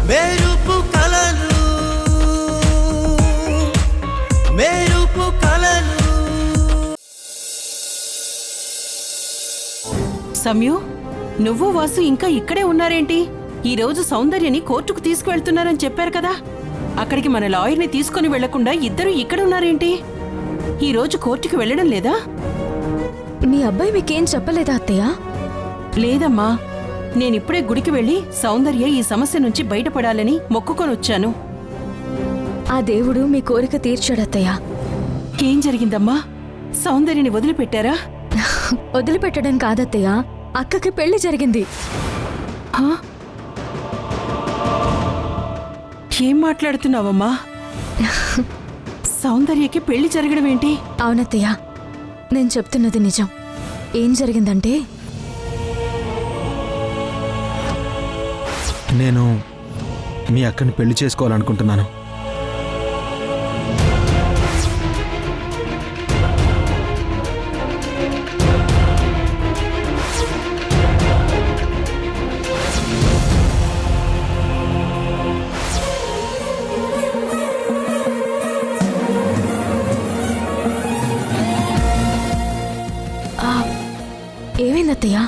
మెరుపు కలలు మెరుపు కలలు. సమ్యు, నువ్వు వాసు ఇంకా ఇక్కడే ఉన్నారేంటి? ఈ రోజు సౌందర్యని కోర్టుకు తీసుకువెళ్తున్నారని చెప్పారు కదా. అక్కడికి మన లాయర్ని తీసుకుని వెళ్లకుండా ఇద్దరు ఇక్కడ ఉన్నారేంటి? ఈ రోజు కోర్టుకి వెళ్ళడం లేదా? మీ అబ్బాయి మీకేం చెప్పలేదా అత్తయ్య? లేదమ్మా, నేనిప్పుడే గుడికి వెళ్లి సౌందర్య ఈ సమస్య నుంచి బయటపడాలని మొక్కుకొనొచ్చాను. ఆ దేవుడు మీ కోరిక తీర్చాడత్తయ్య. ఏం జరిగిందమ్మా? సౌందర్యని వదిలిపెట్టారా? వదిలిపెట్టడం కాదత్తయ్య, అక్కకి పెళ్లి జరిగింది. హా? ఏం మాట్లాడుతున్నావమ్మా? సౌందర్యకి పెళ్లి జరగడం ఏంటి? అవునత్తయ్య, నేను చెప్తున్నది నిజం. ఏం జరిగిందంటే, నేను మీ అక్కని పెళ్లి చేసుకోవాలనుకుంటున్నాను. ఏమైందత్తయ్య?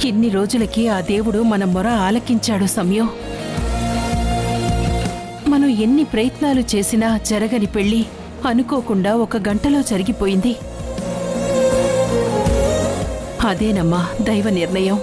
ఇన్ని రోజులకి ఆ దేవుడు మన మొర ఆలకించాడు సమ్యో. మనం ఎన్ని ప్రయత్నాలు చేసినా జరగని పెళ్లి అనుకోకుండా 1 గంటలో జరిగిపోయింది. అదేనమ్మా దైవ నిర్ణయం.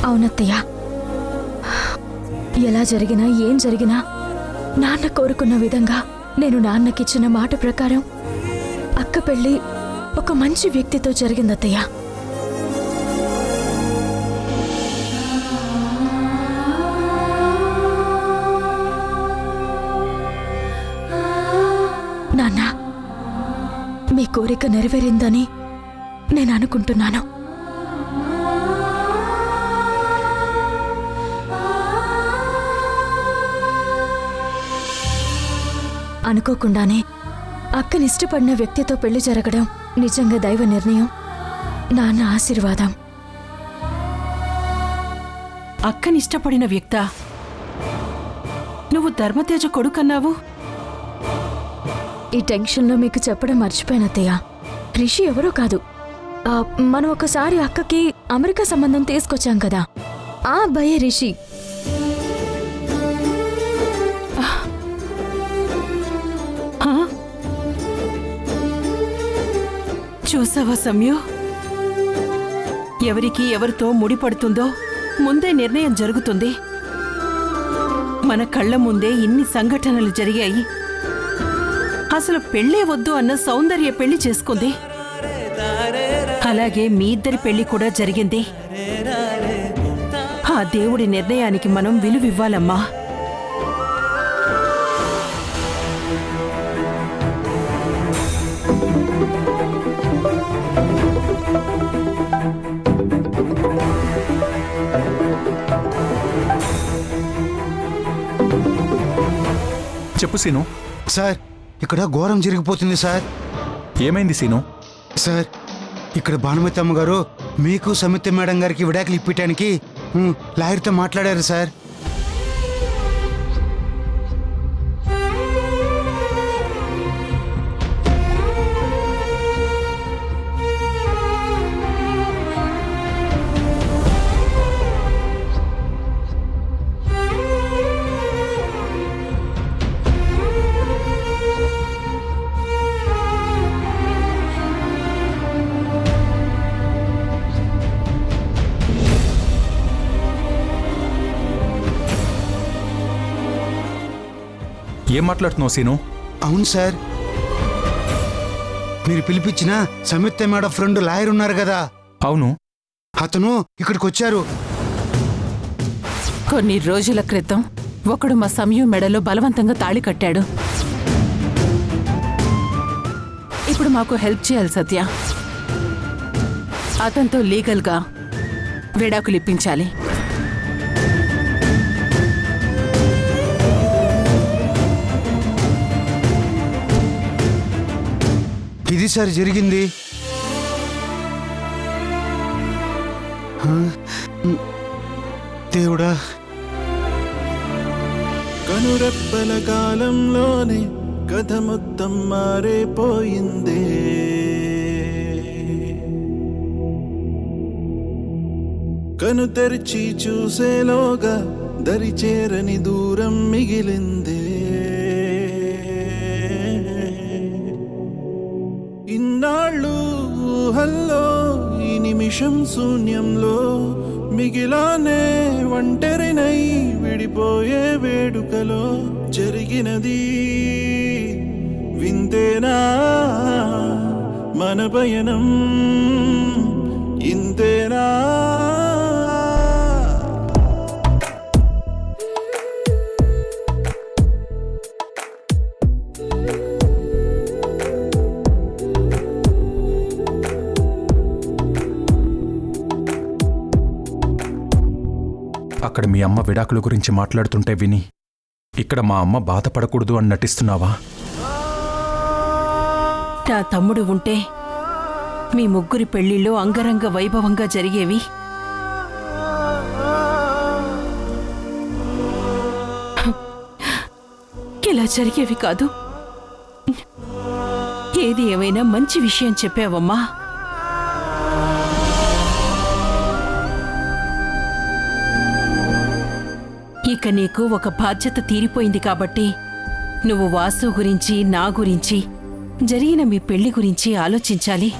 అవునత్తయ్య, ఎలా జరిగినా ఏం జరిగినా నాన్న కోరుకున్న విధంగా నేను నాన్నకిచ్చిన మాట ప్రకారం అక్క పెళ్లి ఒక మంచి వ్యక్తితో జరిగిందత్తయ్య. నాన్న, మీ కోరిక నెరవేరిందని నేను అనుకుంటున్నాను. అనుకోకుండానే అక్కనిష్టపడిన వ్యక్తితో పెళ్లి జరగడం నిజంగా దైవ నిర్ణయం, నాన్న ఆశీర్వాదం. అక్కనిష్టపడిన వ్యక్తా? నువ్వు ధర్మతేజ కొడుకన్నావు. ఈ టెన్షన్లో మీకు చెప్పడం మర్చిపోయినత్తయ్య, రిషి ఎవరో కాదు. మనం ఒకసారి అక్కకి అమెరికా సంబంధం తీసుకొచ్చాం కదా, ఆ అబ్బాయే రిషి. చూసావా సమ్యు, ఎవరికి ఎవరితో ముడిపడుతుందో ముందే నిర్ణయం జరుగుతుంది. మన కళ్ళ ముందే ఇన్ని సంఘటనలు జరిగాయి. అసలు పెళ్ళే వద్దు అన్న సౌందర్య పెళ్లి చేసుకుంది. అలాగే మీ ఇద్దరి పెళ్లి కూడా జరిగింది. ఆ దేవుడి నిర్ణయానికి మనం విలువివ్వాలమ్మా. చెప్పు సీను. సార్, ఇక్కడ ఘోరం జరిగిపోతుంది సార్. ఏమైంది సీను? సార్, ఇక్కడ భానుమతి అమ్మగారు మీకు సమిత మేడం గారికి విడాకులు ఇప్పించడానికి లాయర్తో మాట్లాడారు సార్. ఏం మాట్లాడుతున్నావు సీను? అవును సార్, మీరు పిలిపించిన సంయుక్త మేడం ఫ్రెండ్ లాయర్ ఉన్నారు కదా, అవును. అతను ఇక్కడికి వచ్చారు. కొన్ని రోజుల క్రితం ఒకడు మా సమయం మెడలో బలవంతంగా తాళి కట్టాడు. ఇప్పుడు మాకు హెల్ప్ చేయాలి సత్య. అతనితో లీగల్గా విడాకులు ఇప్పించాలి. ఇది సార్ జరిగింది. దేవుడా, కనురెప్పల కాలంలోనే కథ మొత్తం మారిపోయిందే. కను తెరిచి చూసేలోగా దరి చేరని దూరం మిగిలిందే. ఇన్నాళ్ళు ఊహల్లో ఈ నిమిషం శూన్యంలో మిగిలానే ఒంటరినై విడిపోయే వేడుకలో జరిగినది వింతేనా మన పయనం ఇంతేనా. అక్కడ మీ అమ్మ విడాకుల గురించి మాట్లాడుతుంటే విని ఇక్కడ మా అమ్మ బాధపడకూడదు అని నటిస్తున్నావా? నా తమ్ముడు ఉంటే మీ ముగ్గురి పెళ్లిళ్ళు అంగరంగ వైభవంగా జరిగేవి. ఇలా జరిగేవి కాదు. ఏది ఏమైనా మంచి విషయం చెప్పావమ్మా. ఇక నీకు ఒక బాధ్యత తీరిపోయింది కాబట్టి నువ్వు వాసు గురించి, నా గురించి, జరిగిన మీ పెళ్లి గురించి ఆలోచించాలి.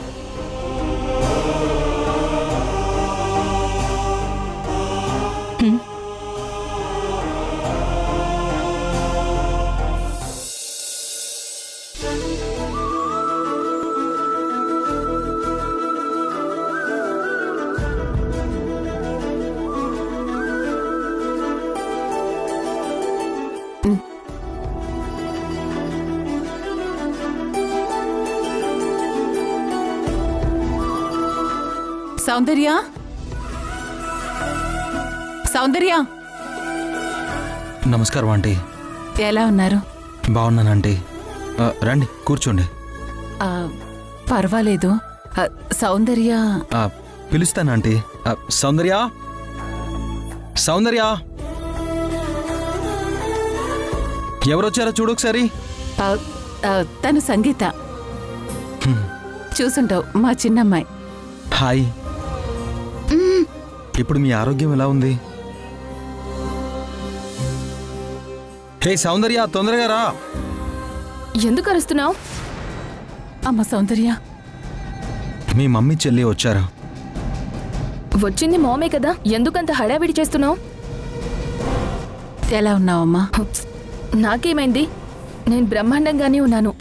సౌందర్య, సౌందర్య, నమస్కారం ఆంటీ. ఎలా ఉన్నారు? బాగున్నాను ఆంటీ. రండి కూర్చోండి. పర్వాలేదు. సౌందర్య పిలుస్తాను ఆంటీ. సౌందర్య, సౌందర్య, ఎవరొచ్చారో చూడు ఒకసారి. తను సంగీత. చూసుంటావు, మా చిన్నమ్మాయి. హాయ్. ఇప్పుడు మీ ఆరోగ్యం ఎలా ఉంది? హే సౌందర్య, తొందరగా రా. ఎందుకు అరుస్తున్నావు? అమ్మ సౌందర్య, మీ మమ్మీ చెల్లి వచ్చారు. వచ్చింది మామే కదా, ఎందుకంత హడావిడి చేస్తున్నావు? ఎలా ఉన్నావమ్మా? నాకేమైంది? నేను బ్రహ్మాండంగానే ఉన్నాను.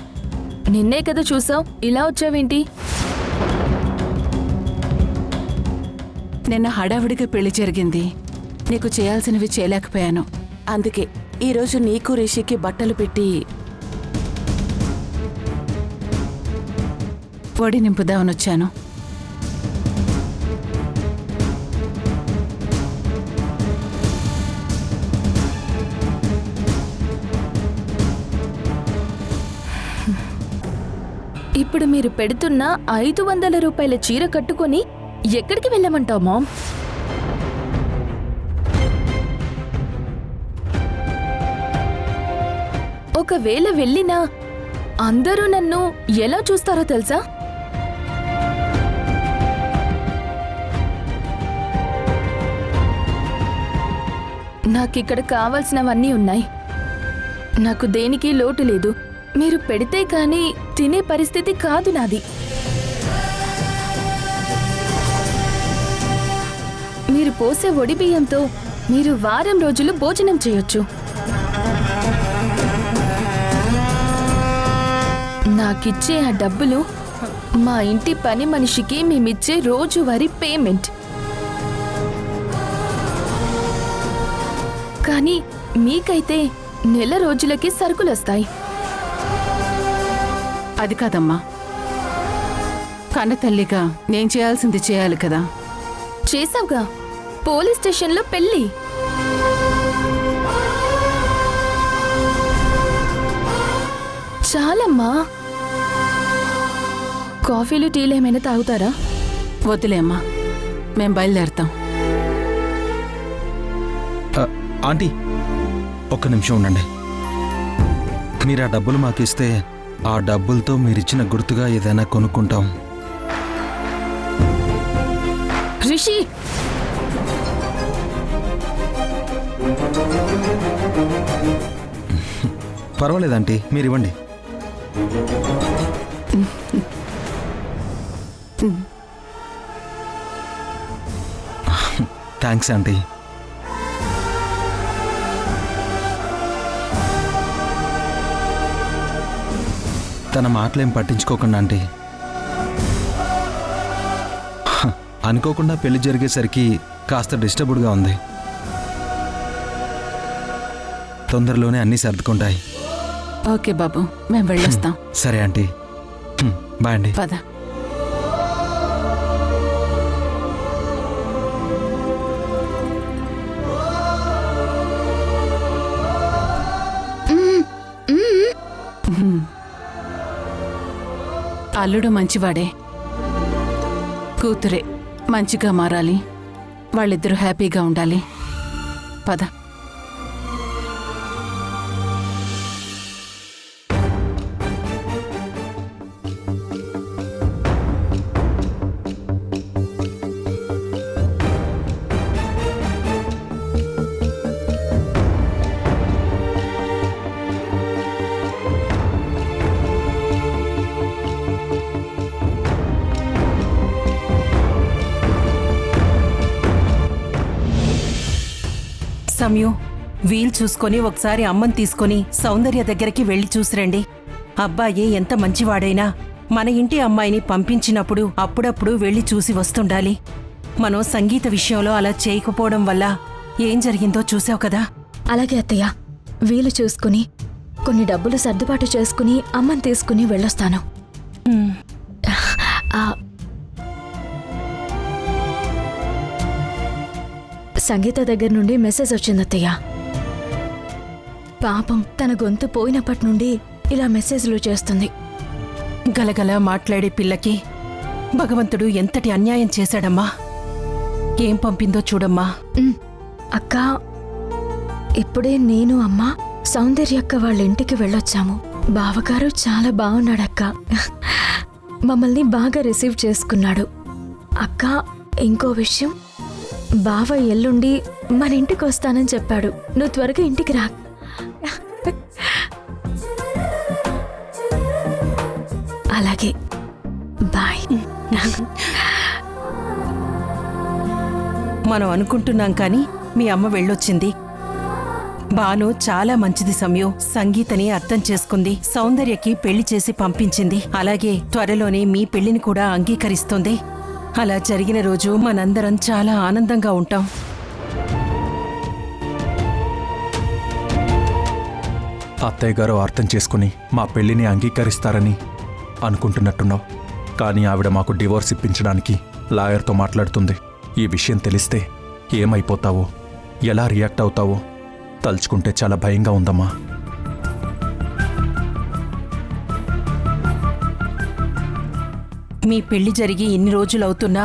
నిన్నే కదా చూసావు, ఇలా వచ్చావేంటి? నిన్న హడావిడిగా పెళ్లి జరిగింది. నీకు చేయాల్సినవి చేయలేకపోయాను. అందుకే ఈరోజు నీకు రిషికి బట్టలు పెట్టి ఒడి నింపుదామని వచ్చాను. ఇప్పుడు మీరు పెడుతున్న 500 రూపాయల చీర కట్టుకొని ఎక్కడికి వెళ్ళమంటావు మామ్? ఒకవేళ వెళ్ళినా అందరూ నన్ను ఎలా చూస్తారో తెలుసా? నాకిక్కడ కావాల్సినవన్నీ ఉన్నాయి. నాకు దేనికి లోటు లేదు. మీరు పెడితే కానీ తినే పరిస్థితి కాదు నాది. మీరు పోసే ఒడి బియ్యంతో మీరు వారం రోజులు భోజనం చేయొచ్చు. నాకిచ్చే ఆ డబ్బులు మా ఇంటి పని మనిషికి మేమిచ్చే రోజువారీ పేమెంట్. కానీ మీకైతే నెల రోజులకి సరుకులొస్తాయి. అది కాదమ్మా, కన్న తల్లిగా నేను చేయాల్సింది చేయాలి కదా. చేసావుగా, పోలీస్ స్టేషన్లో పెళ్లి. చాలమ్మా. కాఫీలు టీలు ఏమైనా తాగుతారా? వద్దులే అమ్మా, మేం బయలుదేరుతాం. ఆంటీ ఒక్క నిమిషం ఉండండి. మీరు ఆ డబ్బులు మాకు ఇస్తే ఆ డబ్బులతో మీరిచ్చిన గుర్తుగా ఏదైనా కొనుక్కుంటాం. రిషి, పర్వాలేదు ఆంటీ, మీరు ఇవ్వండి. Thanks aunty. తన మాటలేం పట్టించుకోకుండా ఆంటీ. అనుకోకుండా పెళ్లి జరిగేసరికి కాస్త డిస్టర్బ్డ్గా ఉంది. తొందరలోనే అన్నీ సర్దుకుంటాయి. ఓకే బాబు, మేము వెళ్ళొస్తాం. సరే ఆంటీ, బాయ్ అండి. పద. అల్లుడు మంచివాడే, కూతురే మంచిగా మారాలి, వాళ్ళిద్దరూ హ్యాపీగా ఉండాలి. పద. సమయం వీలు చూసుకొని ఒకసారి అమ్మని తీసుకొని సౌందర్య దగ్గరికి వెళ్లి చూసిరండి. అబ్బాయి ఎంత మంచివాడైనా మన ఇంటి అమ్మాయిని పంపించినప్పుడు అప్పుడప్పుడు వెళ్లి చూసి వస్తుండాలి. మనం సంగీత విషయంలో అలా చేయకపోవడం వల్ల ఏం జరిగిందో చూసావు కదా. అలాగే అత్తయ్య, వీలు చూసుకుని కొన్ని డబ్బులు సర్దుబాటు చేసుకుని అమ్మని తీసుకుని వెళ్ళొస్తాను. సంగీత దగ్గర నుండి మెసేజ్ వచ్చింది అత్తయ్య. పాపం తన గొంతు పోయినప్పటి నుండి ఇలా మెసేజ్లు చేస్తుంది. గలగల మాట్లాడే పిల్లకి భగవంతుడు ఎంతటి అన్యాయం చేశాడమ్మా. ఏం పంపిందో చూడమ్మా. అక్క, ఇప్పుడే నేను అమ్మ సౌందర్య అక్క వాళ్ళ ఇంటికి వెళ్ళొచ్చాము. బావగారు చాలా బాగున్నాడక్క, మమ్మల్ని బాగా రిసీవ్ చేసుకున్నాడు. అక్క, ఇంకో విషయం, బావ ఎల్లుండి మన ఇంటికి వస్తానని చెప్పాడు. నువ్వు త్వరగా ఇంటికి రా. అలాగే, బాయ్. మనం అనుకుంటున్నాం కానీ మీ అమ్మ వెళ్ళొచ్చింది. బాను చాలా మంచిది సమయం. సంగీతని అర్థం చేసుకుంది, సౌందర్యకి పెళ్లి చేసి పంపించింది. అలాగే త్వరలోనే మీ పెళ్లిని కూడా అంగీకరిస్తుంది. అలా జరిగిన రోజు మనందరం చాలా ఆనందంగా ఉంటాం. అత్తయ్య గారు అర్థం చేసుకుని మా పెళ్లిని అంగీకరిస్తారని అనుకుంటున్నట్టున్నావు. కానీ ఆవిడ మాకు డివోర్స్ ఇప్పించడానికి లాయర్తో మాట్లాడుతుంది. ఈ విషయం తెలిస్తే ఏమైపోతావో, ఎలా రియాక్ట్ అవుతావో తలుచుకుంటే చాలా భయంగా ఉందమ్మా. మీ పెళ్లి జరిగి ఇన్ని రోజులవుతున్నా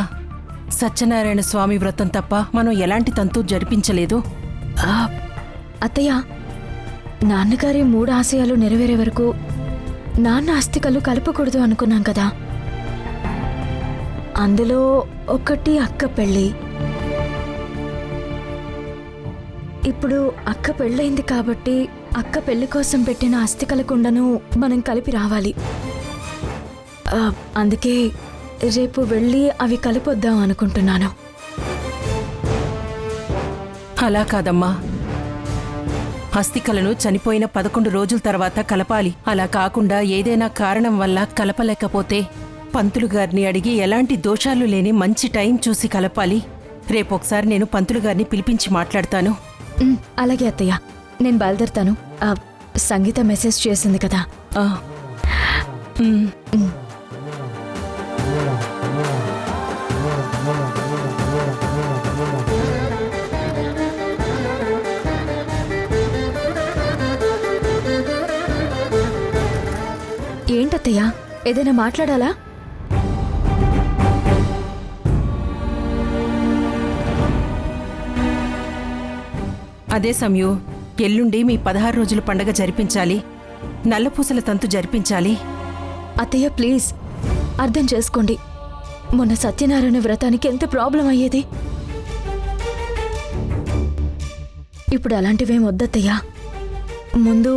సత్యనారాయణ స్వామి వ్రతం తప్ప మనం ఎలాంటి తంతు జరిపించలేదు. అత్తయ్య, నాన్నగారి 3 ఆశయాలు నెరవేరే వరకు నాన్న అస్థికలు కలపకూడదు అనుకున్నాం కదా. అందులో ఒకటి అక్క పెళ్ళి. ఇప్పుడు అక్క పెళ్ళైంది కాబట్టి అక్క పెళ్లి కోసం పెట్టిన అస్థికల కుండను మనం కలిపి రావాలి. అందుకే రేపు వెళ్ళి అవి కలిపొద్దాం అనుకుంటున్నాను. అలా కాదమ్మా, అస్థికలను చనిపోయిన 11 రోజుల తర్వాత కలపాలి. అలా కాకుండా ఏదైనా కారణం వల్ల కలపలేకపోతే పంతులు గారిని అడిగి ఎలాంటి దోషాలు లేని మంచి టైం చూసి కలపాలి. రేపొకసారి నేను పంతులు గారిని పిలిపించి మాట్లాడతాను. అలాగే అత్తయ్య, నేను బయలుదేరుతాను. సంగీత మెసేజ్ చేసింది కదా. ఆ, ఉమ్. ఏంటత్తయ్య, ఏదైనా మాట్లాడాలా? అదే సమయం, ఎల్లుండి మీ 16 రోజుల పండగ జరిపించాలి. నల్లపూసల తంతు జరిపించాలి. అత్తయ్య ప్లీజ్ అర్థం చేసుకోండి. మొన్న సత్యనారాయణ వ్రతానికి ఎంత ప్రాబ్లం అయ్యేది. ఇప్పుడు అలాంటివేం వద్దత్తయ్య. ముందు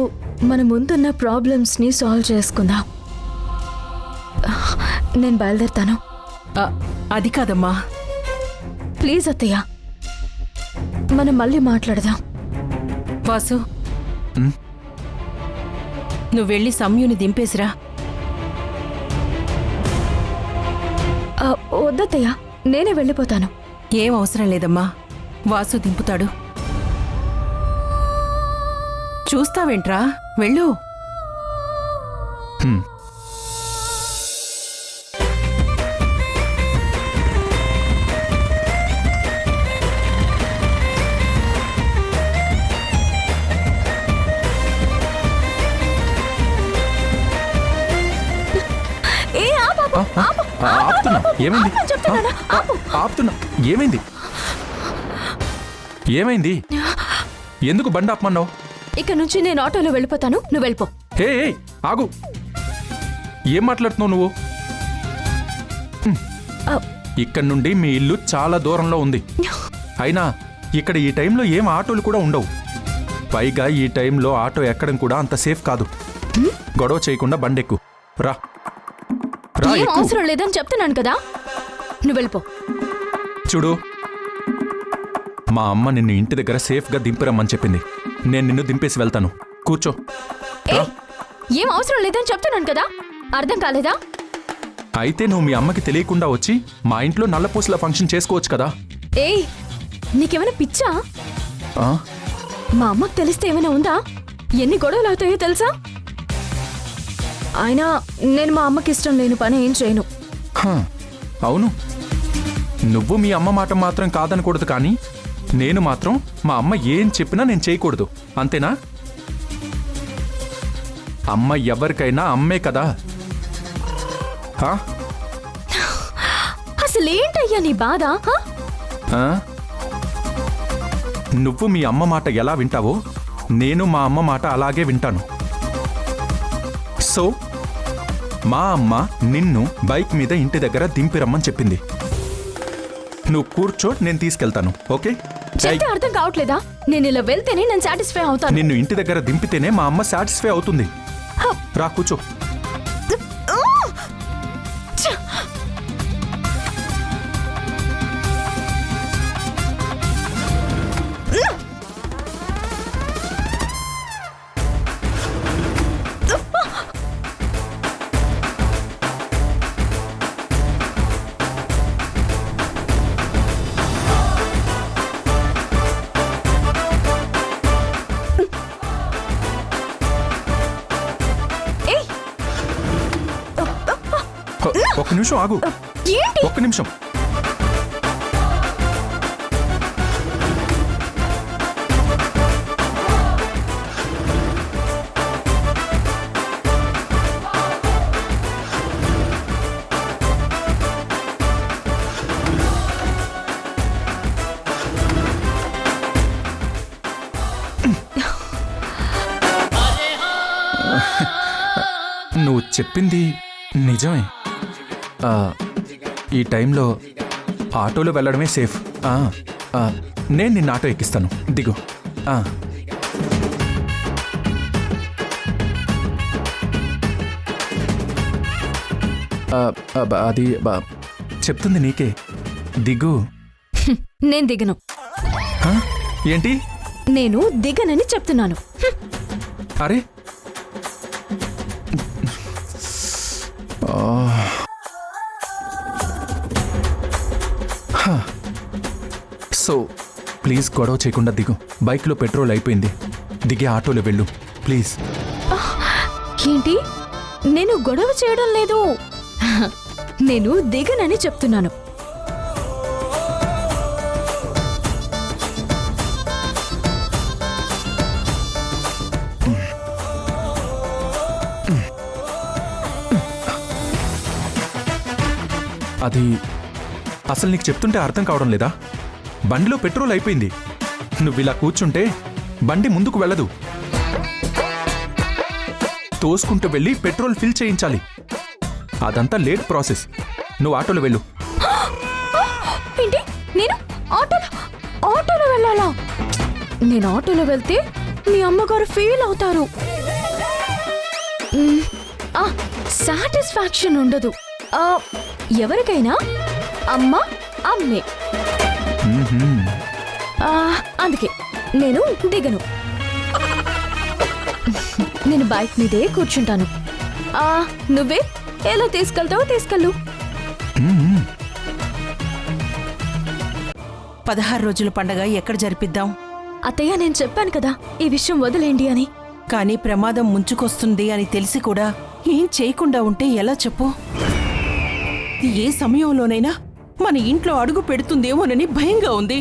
మన ముందున్న ప్రాబ్లమ్స్ని సాల్వ్ చేసుకుందాం. నేను బయలుదేరుతాను. ఆ, అది కాదమ్మా. ప్లీజ్ అత్తయ్య, మనం మళ్ళీ మాట్లాడదాం. వాసు, నువ్వెళ్ళి సంయుని దింపేసిరా. వద్దత్తయ్య, నేనే వెళ్ళిపోతాను. ఏం అవసరం లేదమ్మా, వాసు దింపుతాడు. చూస్తావేంట్రా, వెళ్ళు. హ్మ్. ఆపుతున్నా. ఏమైంది? ఆపుతున్నా. ఏమైంది? ఏమైంది? ఎందుకు బండి ఆపమన్నావు? ఇక నుంచి నేను ఆటోలో వెళ్ళిపోతాను, నువ్వు వెళ్ళిపో. హే ఆగు. ఏం మాట్లాడుతున్నావు నువ్వు? ఇక్కడ నుండి మీ ఇల్లు చాలా దూరంలో ఉంది. అయినా ఇక్కడ ఈ టైంలో ఏం ఆటోలు కూడా ఉండవు. పైగా ఈ టైంలో ఆటో ఎక్కడం కూడా అంత సేఫ్ కాదు. గొడవ చేయకుండా బండెక్కు. రా రా, ఏం ఎక్కు. అవసరం లేదని చెప్తున్నాను కదా, నువ్వు వెళ్ళిపో. చూడు, మా అమ్మ నిన్ను ఇంటి దగ్గర సేఫ్గా దింపిరమ్మని చెప్పింది. నేను నిన్ను దింపేసి వెళ్తాను. కూర్చో. రా. ఏం అవసరం లేదని చెప్తున్నాను కదా, అర్థం కాలేదా? అయితే నువ్వు మీ అమ్మకి తెలియకుండా వచ్చి మా ఇంట్లో నల్లపూసల ఫంక్షన్ చేసుకోవచ్చు కదా. ఏయ్, నీకేమైనా పిచ్చా? ఆ? మా అమ్మకు తెలిస్తే ఏమైనా ఉందా? ఎన్ని గొడవలు అవుతాయో తెలుసా? అయినా నేను మా అమ్మకి ఇష్టం లేని పని ఏం చేయను. హ, అవును, నువ్వు మీ అమ్మ మాట మాత్రం కాదనకూడదు, కానీ నేను మాత్రం మా అమ్మ ఏం చెప్పినా నేను చేయకూడదు, అంతేనా? అమ్మ ఎవరికైనా అమ్మే కదా. హ? అసలేంటయ్యా నీ బాధ? ఆ? నువ్వు మీ అమ్మ మాట ఎలా వింటావో నేను మా అమ్మ మాట అలాగే వింటాను. సో మా అమ్మ నిన్ను బైక్ మీద ఇంటి దగ్గర దింపిరమ్మని చెప్పింది. నువ్వు కూర్చో, నేను తీసుకెళ్తాను. ఓకే? చెప్తే అర్థం కావట్లేదా? నేను ఇలా వెళ్తేనే నేను సాటిస్ఫై అవుతాను. నిన్ను ఇంటి దగ్గర దింపితేనే మా అమ్మ సాటిస్ఫై అవుతుంది. రా కూర్చో. ఒక్క నిమిషం ఆగు. ఏంటి? ఒక్క నిమిషం. నువ్వు చెప్పింది నిజమే. ఈ టైంలో ఆటోలో వెళ్ళడమే సేఫ్. నేను నిన్న ఆటో ఎక్కిస్తాను, దిగు. అది చెప్తుంది నీకే, దిగు. నేను దిగను. ఏంటి? నేను దిగనని చెప్తున్నాను. అరే సో ప్లీజ్ గొడవ చేయకుండా దిగు. బైక్లో పెట్రోల్ అయిపోయింది. దిగే ఆటోలో వెళ్ళు ప్లీజ్. ఏంటి? నేను గొడవ చేయడం లేదు. నేను దిగనని చెప్తున్నాను. అది అసలు నీకు చెప్తుంటే అర్థం కావడం లేదా? బండిలో పెట్రోల్ అయిపోయింది. నువ్వు ఇలా కూర్చుంటే బండి ముందుకు వెళ్ళదు. తోసుకుంటూ వెళ్ళి పెట్రోల్ ఫిల్ చేయించాలి. అదంతా లేట్ ప్రాసెస్. నువ్వు ఆటోలో వెళ్ళు. ఏంటి? నేను ఆటోలో వెళ్ళాలా? నేను ఆటోలో వెళ్తే మీ అమ్మగారు ఫీల్ అవుతారు. సాటిస్ఫాక్షన్ ఉండదు. ఎవరికైనా అమ్మే. అందుకే నేను దిగను. నేను బైక్ మీదే కూర్చుంటాను. నువ్వే ఎలా తీసుకెళ్తావో తీసుకెళ్ళు. 16 రోజుల పండగ ఎక్కడ జరిపిద్దాం? అత్తయ్య, నేను చెప్పాను కదా ఈ విషయం వదిలేండి అని. కానీ ప్రమాదం ముంచుకొస్తుంది అని తెలిసి కూడా ఏం చేయకుండా ఉంటే ఎలా చెప్పు? ఏ సమయంలోనైనా మన ఇంట్లో అడుగు పెడుతుందేమోనని భయంగా ఉంది.